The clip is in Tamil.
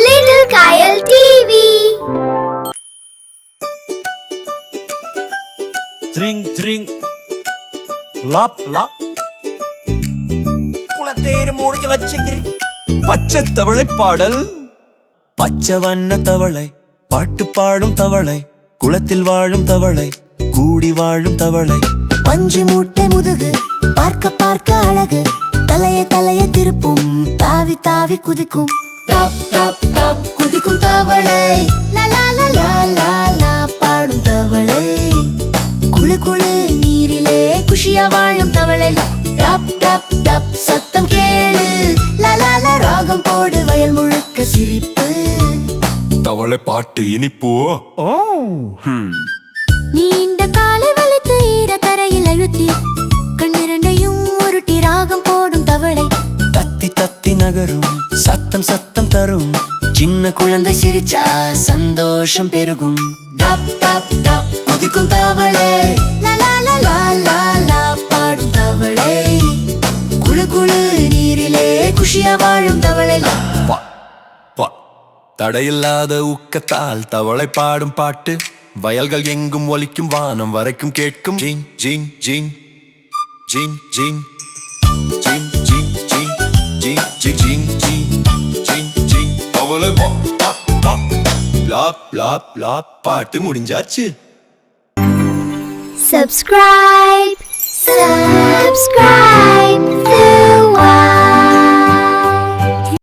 Little Kyle TV. Drink, drink, lap, lap. குளத்தேர் மூடிக்க வச்சுக்கிறி பச்சை தவளை பாடல். பச்சை வண்ண தவளை பாட்டு பாடும் தவளை, குளத்தில் வாழும் தவளை, கூடி வாழும் தவளை. பஞ்சு மூட்டை முதுகு பார்க்க பார்க்க அழகு, தலைய தலைய திருப்பும், தாவி தாவி குதிக்கும். டாப் டாப் டாப் குதிக்கும் தவளை, லா லா லா லா லா லா பாடும் தவளை. குளு குளு நீரிலே குஷியா வாழும் தவளை. டாப் டாப் டாப் சத்தம் கேளு, லா லா லா ராகம் போடு, வயல் முழுக்க சிரிப்பு. தவளை பாட்டு இனிப்போ. நீண்ட காலை வலித்து ஈரக்கரையில் அழுத்தி, கண்ணிரண்டையும் உருட்டி ராகம் போடும் தவளை. தத்தி தத்தி நகரும், சத்தம் சத்தம் தரும், சின்ன குழந்தை சிரிச்சா சந்தோஷம் பெருகும். டாப் டாப் டாப் குதிக்கும் தவளை, லா லா லா லா லா லா பாடும் தவளை. குளு குளு நீரிலே குஷியா வாழும் தவளை. பா பா தடையில்லாத ஊக்கத்தால் தவளை பாடும் பாட்டு, வயல்கள் எங்கும் ஒலிக்கும், வானம் வரைக்கும் கேட்கும். ஜிங் ஜிங் ஜிங் ஜிங் ஜிங் ஜிங் ஜிங் ஜிங் ஜிங் ஜிங் ஜிங் ஜிங் ஜிங் ஜிங். தவளை பா பா பா லாப் லாப் லாப் பாட்டு முடிஞ்சாச்சு. Subscribe, subscribe.